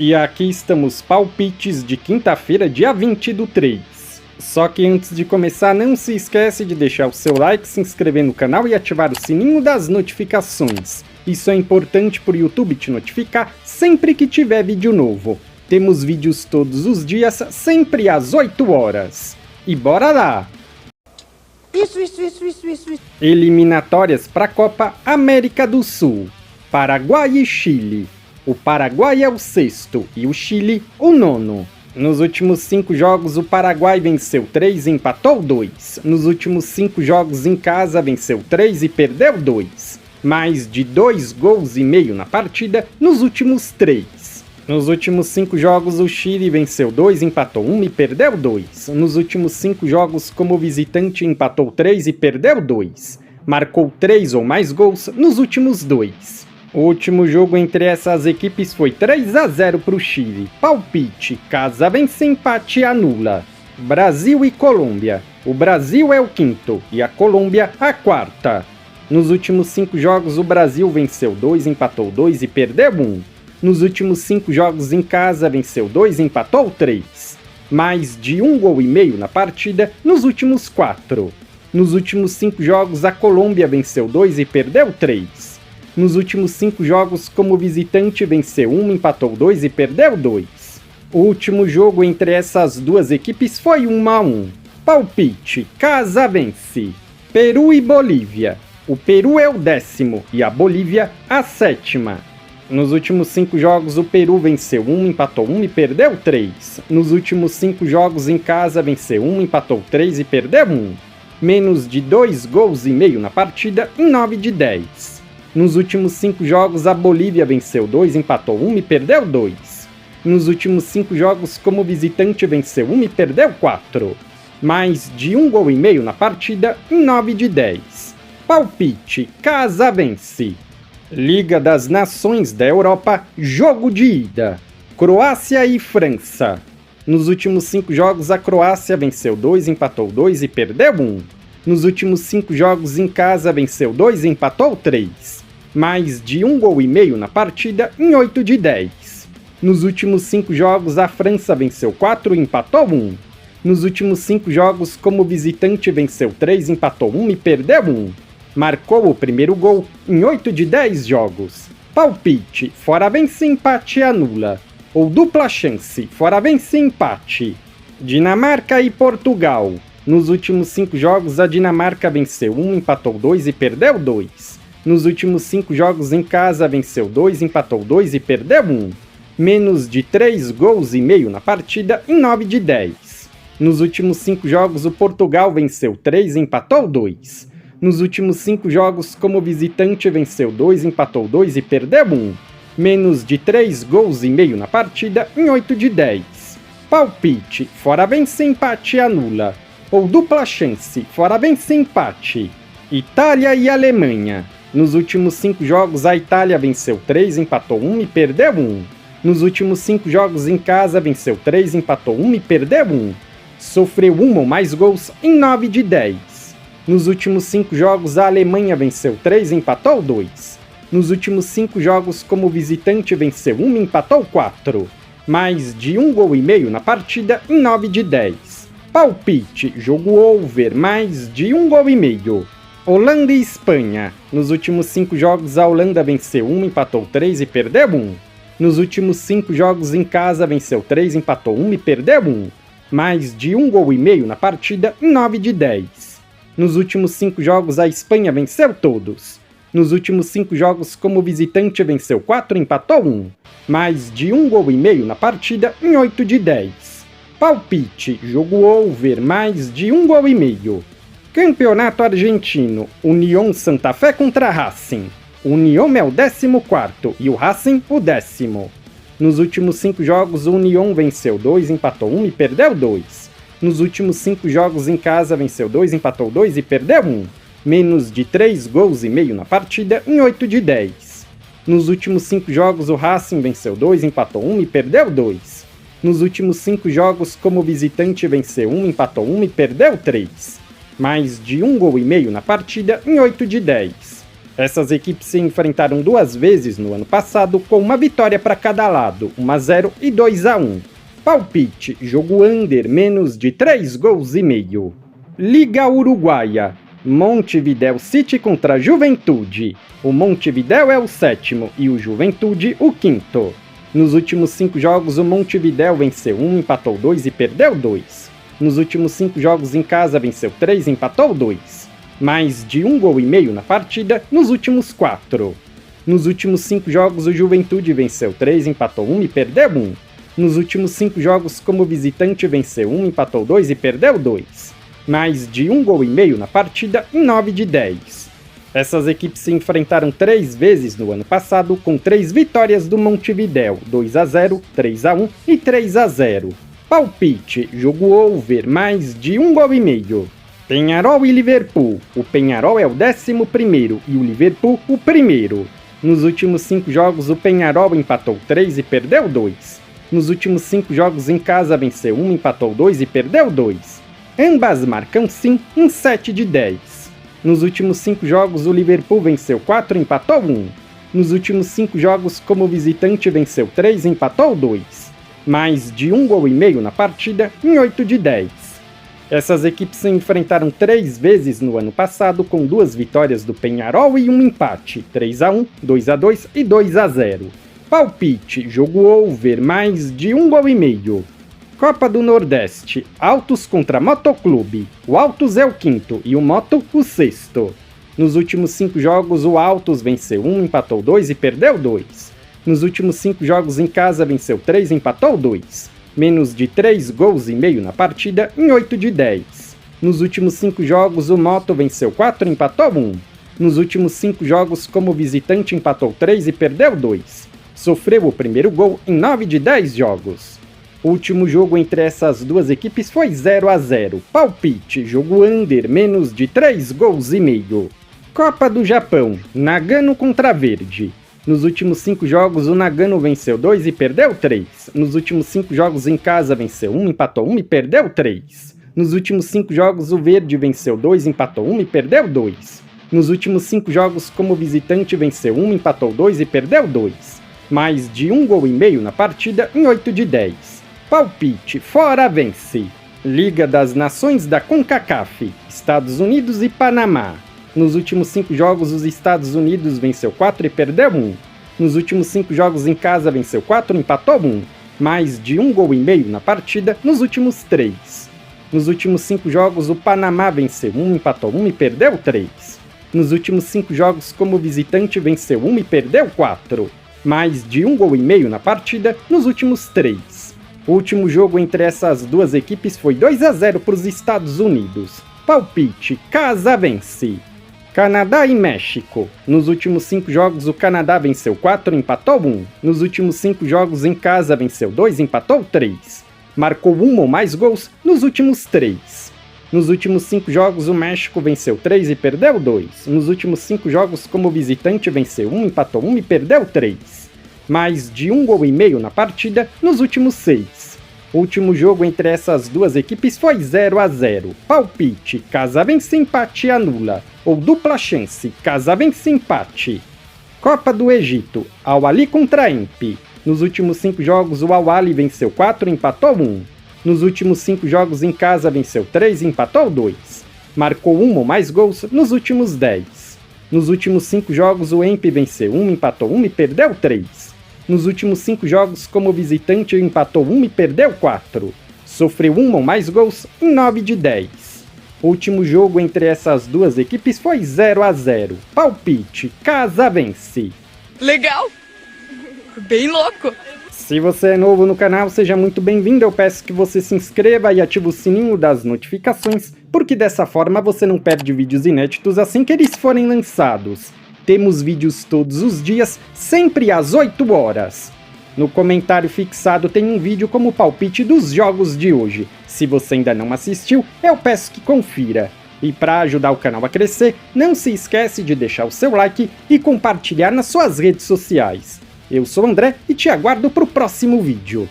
E aqui estamos, palpites de quinta-feira, dia 20/3. Só que antes de começar, não se esquece de deixar o seu like, se inscrever no canal e ativar o sininho das notificações. Isso é importante para o YouTube te notificar sempre que tiver vídeo novo. Temos vídeos todos os dias, sempre às 8 horas. E bora lá! Isso. Eliminatórias para a Copa América do Sul. Paraguai e Chile. O Paraguai é o 6º e o Chile o 9º. Nos últimos 5 jogos, o Paraguai venceu 3 e empatou 2. Nos últimos 5 jogos em casa, venceu 3 e perdeu 2. Mais de 2 gols e meio na partida nos últimos 3. Nos últimos 5 jogos, o Chile venceu 2, empatou 1 e perdeu 2. Nos últimos 5 jogos, como visitante, empatou 3 e perdeu 2. Marcou 3 ou mais gols nos últimos 2. O último jogo entre essas equipes foi 3-0 para o Chile. Palpite: casa vence, empate anula. Brasil e Colômbia. O Brasil é o 5º e a Colômbia a 4ª. Nos últimos 5 jogos, o Brasil venceu 2, empatou 2 e perdeu 1. Nos últimos 5 jogos em casa, venceu 2 e empatou 3. Mais de 1 gol e meio na partida nos últimos 4. Nos últimos 5 jogos, a Colômbia venceu 2 e perdeu 3. Nos últimos 5 jogos, como visitante, venceu 1, empatou 2 e perdeu 2. O último jogo entre essas duas equipes foi 1-1. Palpite: casa vence. Peru e Bolívia. O Peru é o 10º e a Bolívia a 7ª. Nos últimos 5 jogos, o Peru venceu 1, empatou 1 e perdeu 3. Nos últimos 5 jogos em casa, venceu 1, empatou 3 e perdeu 1. Menos de 2 gols e meio na partida em 9 de 10. Nos últimos 5 jogos, a Bolívia venceu 2, empatou 1 e perdeu 2. Nos últimos 5 jogos, como visitante, venceu 1 e perdeu 4. Mais de 1 gol e meio na partida em 9 de 10. Palpite: casa vence. Liga das Nações da Europa, jogo de ida. Croácia e França. Nos últimos 5 jogos, a Croácia venceu 2, empatou 2 e perdeu 1. Nos últimos 5 jogos em casa, venceu 2 e empatou 3. Mais de 1 gol e meio na partida em 8 de 10. Nos últimos 5 jogos, a França venceu 4 e empatou 1. Nos últimos 5 jogos, como visitante, venceu 3, empatou 1 e perdeu 1. Marcou o primeiro gol em 8 de 10 jogos. Palpite: fora vence, empate anula. Ou dupla chance: fora vence, empate. Dinamarca e Portugal. Nos últimos 5 jogos, a Dinamarca venceu 1, empatou 2 e perdeu 2. Nos últimos 5 jogos em casa, venceu 2, empatou 2 e perdeu 1. Menos de 3 gols e meio na partida em 9 de 10. Nos últimos 5 jogos, o Portugal venceu 3 e empatou 2. Nos últimos 5 jogos, como visitante, venceu 2, empatou 2 e perdeu 1. Menos de 3 gols e meio na partida em 8 de 10. Palpite: fora vence, empate anula. Ou dupla chance: fora vence, empate. Itália e Alemanha. Nos últimos 5 jogos, a Itália venceu 3, empatou 1 e perdeu 1. Nos últimos 5 jogos em casa, venceu 3, empatou 1 e perdeu 1. Sofreu 1 ou mais gols em 9 de 10. Nos últimos 5 jogos, a Alemanha venceu 3 e empatou 2. Nos últimos 5 jogos, como visitante, venceu 1 e empatou 4. Mais de 1 gol e meio na partida em 9 de 10. Palpite: jogo over, mais de 1 gol e meio. Holanda e Espanha. Nos últimos 5 jogos, a Holanda venceu 1, empatou 3 e perdeu 1. Nos últimos 5 jogos em casa, venceu 3, empatou 1 e perdeu 1. Mais de 1 gol e meio na partida em 9 de 10. Nos últimos 5 jogos, a Espanha venceu todos. Nos últimos 5 jogos, como visitante, venceu 4 e empatou 1. Mais de 1 gol e meio na partida em 8 de 10. Palpite: jogo over, mais de 1 gol e meio. Campeonato Argentino. União Santa Fé contra Racing. O União é o 14º e o Racing o 10º. Nos últimos 5 jogos, o União venceu 2, empatou 1 e perdeu 2. Nos últimos 5 jogos em casa, venceu 2, empatou 2 e perdeu 1. Menos de 3 gols e meio na partida em 8 de 10. Nos últimos 5 jogos, o Racing venceu 2, empatou 1 e perdeu 2. Nos últimos 5 jogos, como visitante, venceu 1, empatou 1 e perdeu 3. Mais de 1 gol e meio na partida em 8 de 10. Essas equipes se enfrentaram 2 vezes no ano passado, com uma vitória para cada lado, 1-0 e 2-1. Palpite, jogo under, menos de 3 gols e meio. Liga Uruguaia, Montevideo City contra Juventude. O Montevideo é o 7º e o Juventude o 5º. Nos últimos 5 jogos, o Montevideo venceu 1, empatou 2 e perdeu 2. Nos últimos 5 jogos em casa, venceu 3 e empatou 2. Mais de 1 gol e meio na partida nos últimos 4. Nos últimos 5 jogos, o Juventude venceu 3, empatou 1 e perdeu 1. Nos últimos 5 jogos como visitante, venceu 1, empatou 2 e perdeu 2. Mais de 1 gol e meio na partida em 9 de 10. Essas equipes se enfrentaram 3 vezes no ano passado, com 3 vitórias do Montevideo, 2-0, 3-1 e 3-0. Palpite, jogo over, mais de 1 gol e meio. Peñarol e Liverpool. O Peñarol é o 11º e o Liverpool o 1º. Nos últimos 5 jogos, o Peñarol empatou 3 e perdeu 2. Nos últimos 5 jogos em casa, venceu 1, empatou 2 e perdeu 2. Ambas marcam sim em 7 de 10. Nos últimos 5 jogos, o Liverpool venceu 4 e empatou 1. Nos últimos 5 jogos como visitante, venceu 3 e empatou 2. Mais de 1 gol e meio na partida em 8 de 10. Essas equipes se enfrentaram 3 vezes no ano passado, com 2 vitórias do Peñarol e 1 empate, 3-1, 2-2 e 2-0. Palpite, jogo over, mais de 1 gol e meio. Copa do Nordeste, Altos contra Motoclube. O Altos é o 5º e o Moto o 6º. Nos últimos 5 jogos, o Altos venceu 1, empatou 2 e perdeu 2. Nos últimos 5 jogos em casa, venceu 3 e empatou 2. Menos de 3 gols e meio na partida em 8 de 10. Nos últimos 5 jogos, o Moto venceu 4 e empatou 1. Nos últimos 5 jogos como visitante, empatou 3 e perdeu 2. Sofreu o primeiro gol em 9 de 10 jogos. O último jogo entre essas 2 equipes foi 0-0. Palpite, jogo under, menos de 3 gols e meio. Copa do Japão, Nagano contra Verde. Nos últimos 5 jogos, o Nagano venceu 2 e perdeu 3. Nos últimos 5 jogos em casa, venceu 1, empatou 1 e perdeu 3. Nos últimos 5 jogos, o Verde venceu 2, empatou 1 e perdeu 2. Nos últimos 5 jogos como visitante, venceu 1, empatou 2 e perdeu 2. Mais de 1 gol e meio na partida em 8 de 10. Palpite, fora vence. Liga das Nações da CONCACAF, Estados Unidos e Panamá. Nos últimos 5 jogos, os Estados Unidos venceu 4 e perdeu 1. Nos últimos 5 jogos em casa, venceu 4 e empatou 1. Mais de 1 gol e meio na partida nos últimos 3. Nos últimos 5 jogos, o Panamá venceu 1, empatou 1 e perdeu 3. Nos últimos 5 jogos como visitante, venceu 1 e perdeu 4. Mais de 1 gol e meio na partida nos últimos 3. O último jogo entre essas 2 equipes foi 2-0 para os Estados Unidos. Palpite, casa vence. Canadá e México. Nos últimos 5 jogos, o Canadá venceu 4 e empatou 1. Nos últimos 5 jogos em casa, venceu 2 e empatou 3. Marcou 1 ou mais gols nos últimos 3. Nos últimos 5 jogos, o México venceu 3 e perdeu 2. Nos últimos 5 jogos como visitante, venceu 1, empatou 1 e perdeu 3. Mais de 1 gol e meio na partida nos últimos 6. O último jogo entre essas 2 equipes foi 0-0. Palpite, casa vence, empate anula. Ou dupla chance, casa vence, empate. Copa do Egito, Al-Ahly contra Empi. Nos últimos 5 jogos, o Al-Ahly venceu 4 e empatou 1. Nos últimos 5 jogos em casa, venceu 3 e empatou 2. Marcou 1 ou mais gols nos últimos 10. Nos últimos 5 jogos, o Empi venceu 1, empatou 1 e perdeu 3. Nos últimos 5 jogos como visitante, empatou 1 e perdeu 4. Sofreu 1 ou mais gols em 9 de 10. O último jogo entre essas 2 equipes foi 0-0. Palpite, casa vence. Legal! Bem louco! Se você é novo no canal, seja muito bem-vindo. Eu peço que você se inscreva e ative o sininho das notificações, porque dessa forma você não perde vídeos inéditos assim que eles forem lançados. Temos vídeos todos os dias, sempre às 8 horas. No comentário fixado tem um vídeo como palpite dos jogos de hoje. Se você ainda não assistiu, eu peço que confira. E para ajudar o canal a crescer, não se esquece de deixar o seu like e compartilhar nas suas redes sociais. Eu sou o André e te aguardo para o próximo vídeo.